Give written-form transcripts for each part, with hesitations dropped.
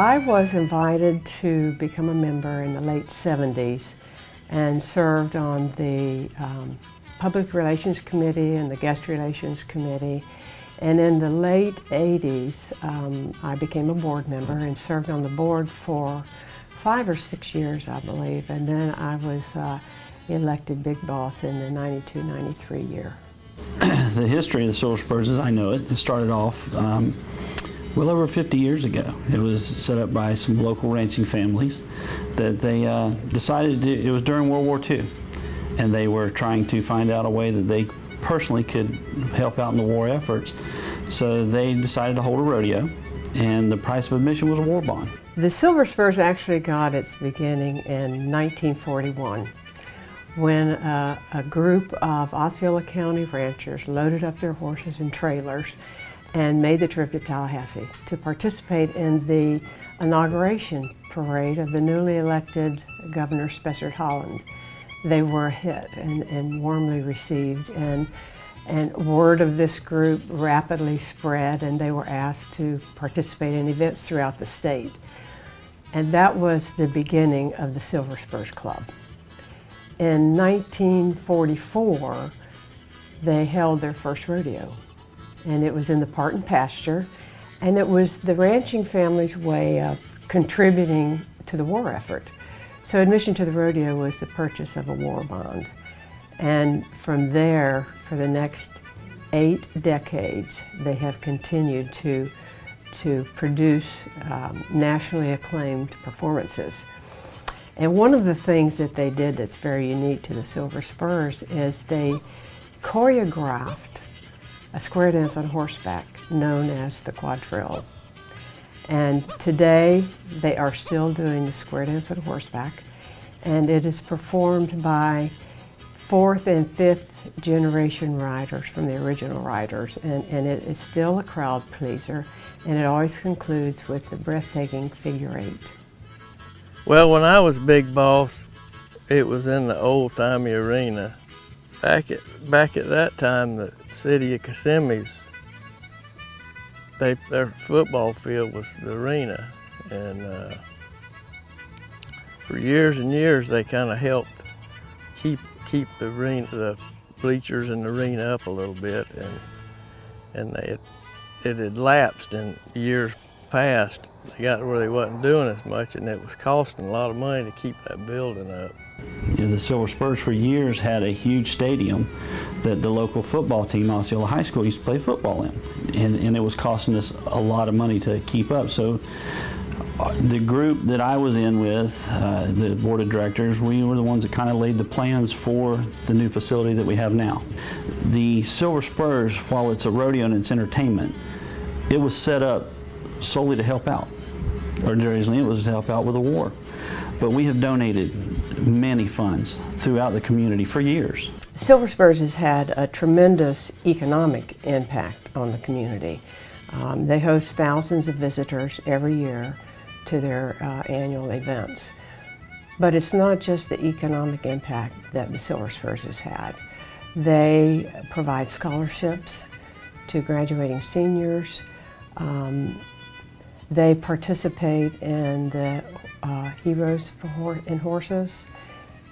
I was invited to become a member in the late 70s and served on the Public Relations Committee and the Guest Relations Committee. And in the late 80s, I became a board member and served on the board for 5 or 6 years, I believe. And then I was elected big boss in the 92-93 year. The history of the Silver Spurs, as I know it, started off well over 50 years ago. It was set up by some local ranching families that they decided it was during World War II, and they were trying to find out a way that they personally could help out in the war efforts. So they decided to hold a rodeo, and the price of admission was a war bond. The Silver Spurs actually got its beginning in 1941 when a group of Osceola County ranchers loaded up their horses and trailers and made the trip to Tallahassee to participate in the inauguration parade of the newly elected Governor Spessard Holland. They were a hit and warmly received, and word of this group rapidly spread, and they were asked to participate in events throughout the state. And that was the beginning of the Silver Spurs Club. In 1944, they held their first rodeo, and it was in the Parton pasture, and it was the ranching family's way of contributing to the war effort. So admission to the rodeo was the purchase of a war bond. And from there, for the next 8 decades, they have continued to produce nationally acclaimed performances. And one of the things that they did that's very unique to the Silver Spurs is they choreographed a square dance on horseback known as the quadrille. And today they are still doing the square dance on horseback, and it is performed by 4th and 5th generation riders from the original riders, and it is still a crowd pleaser, and it always concludes with the breathtaking figure 8. Well, when I was big boss, it was in the old-timey arena. Back at that time, the city of Kissimmee's, their football field was the arena, and for years and years they kind of helped keep the arena, the bleachers in the arena up a little bit, and it had lapsed in years past. They got where they wasn't doing as much, and it was costing a lot of money to keep that building up. You know, the Silver Spurs for years had a huge stadium that the local football team, Osceola High School, used to play football in, and it was costing us a lot of money to keep up. So the group that I was in with, the board of directors, we were the ones that kind of laid the plans for the new facility that we have now. The Silver Spurs, while it's a rodeo and it's entertainment, it was set up solely to help out. Originally it was to help out with the war. But we have donated many funds throughout the community for years. Silver Spurs has had a tremendous economic impact on the community. They host thousands of visitors every year to their annual events. But it's not just the economic impact that the Silver Spurs has had. They provide scholarships to graduating seniors. They participate in the Heroes in Horses,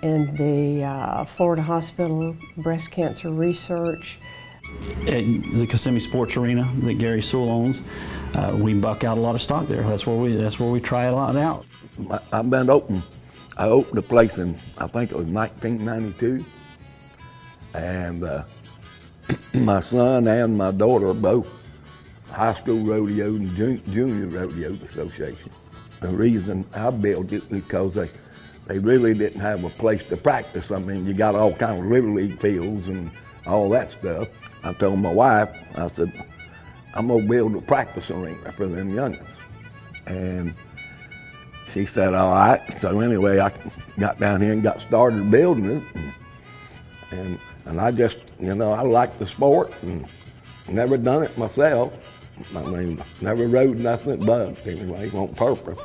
in the Florida Hospital breast cancer research. At the Kissimmee Sports Arena that Gary Sewell owns, we buck out a lot of stock there. That's where we try a lot out. I've been open. I opened the place in, I think it was 1992, and my son and my daughter both high school rodeo and junior rodeo association. The reason I built it because they really didn't have a place to practice. I mean, you got all kind of little league fields and all that stuff. I told my wife, I said, I'm gonna build a practice arena for them youngins. And she said, all right. So anyway, I got down here and got started building it. And I just, you know, I like the sport and never done it myself. I mean, never rode nothing but anyway, on purpose.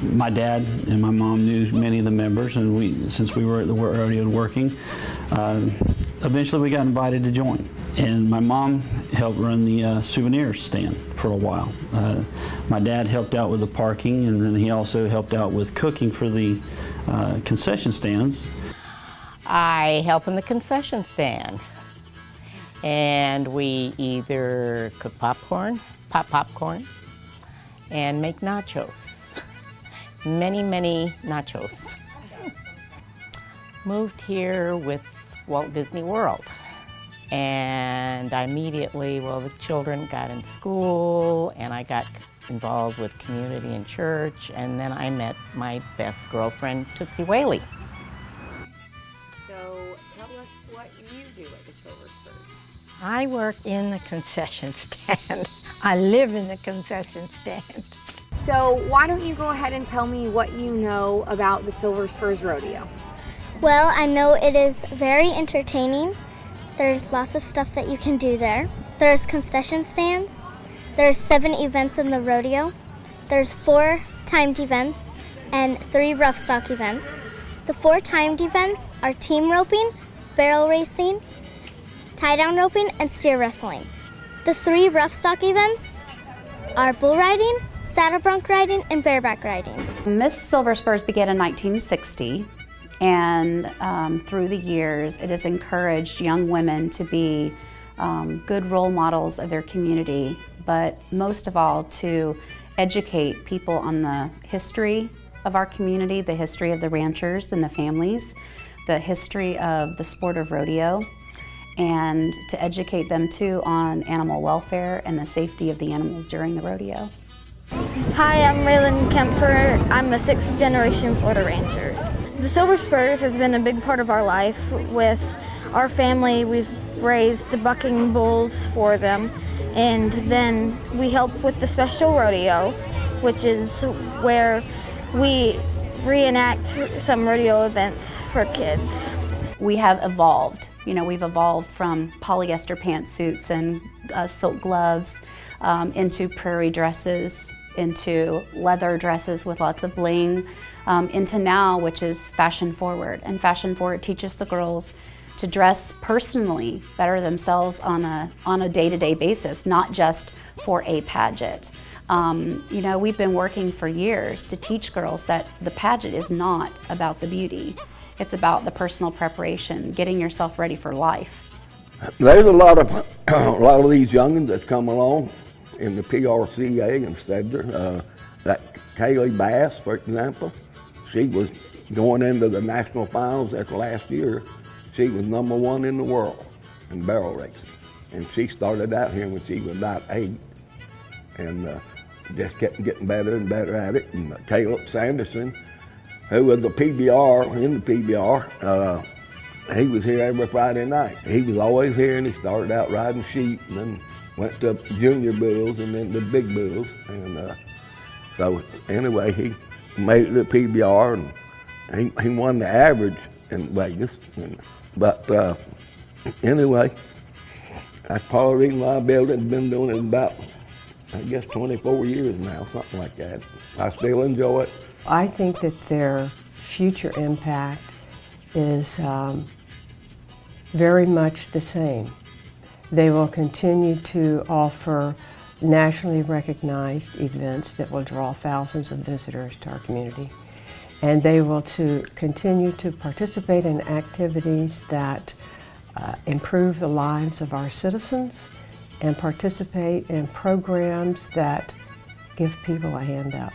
My dad and my mom knew many of the members, and since we were at the rodeo working, eventually we got invited to join, and my mom helped run the souvenir stand for a while. My dad helped out with the parking, and then he also helped out with cooking for the concession stands. I help in the concession stand, and we either cook pop popcorn, and make nachos. Many, many nachos. Moved here with Walt Disney World, and I immediately, the children got in school, and I got involved with community and church, and then I met my best girlfriend, Tootsie Whaley. So tell us what you do at the Silver Spurs. I work in the concession stand. I live in the concession stand. So why don't you go ahead and tell me what you know about the Silver Spurs Rodeo? Well, I know it is very entertaining. There's lots of stuff that you can do there. There's concession stands. There's 7 events in the rodeo. There's 4 timed events and 3 rough stock events. The 4 timed events are team roping, barrel racing, tie-down roping, and steer wrestling. The 3 rough stock events are bull riding, saddle bronc riding, and bareback riding. Miss Silver Spurs began in 1960. And through the years, it has encouraged young women to be good role models of their community, but most of all to educate people on the history of our community, the history of the ranchers and the families, the history of the sport of rodeo, and to educate them too on animal welfare and the safety of the animals during the rodeo. Hi, I'm Raylan Kempfer. I'm a 6th generation Florida rancher. The Silver Spurs has been a big part of our life. With our family, we've raised bucking bulls for them, and then we help with the special rodeo, which is where we reenact some rodeo events for kids. We have evolved. We've evolved from polyester pantsuits and silk gloves into prairie dresses, into leather dresses with lots of bling, into now, which is fashion forward. And fashion forward teaches the girls to dress personally, better themselves on a day-to-day basis, not just for a pageant. We've been working for years to teach girls that the pageant is not about the beauty. It's about the personal preparation, getting yourself ready for life. There's a lot of these youngins that come along in the PRCA and Stedler. That Kaylee Bass, for example, she was going into the national finals that last year. She was #1 in the world in barrel racing. And she started out here when she was about 8 and just kept getting better and better at it. And Caleb Sanderson, who was the PBR, in the PBR, he was here every Friday night. He was always here, and he started out riding sheep and then went to junior bulls and then the big bulls. And so anyway, he made it to PBR, and he won the average in Vegas. But anyway, that's part of the reason why I built it. Been doing it about, I guess, 24 years now, something like that. I still enjoy it. I think that their future impact is very much the same. They will continue to offer nationally recognized events that will draw thousands of visitors to our community. And they will continue to participate in activities that improve the lives of our citizens and participate in programs that give people a hand up.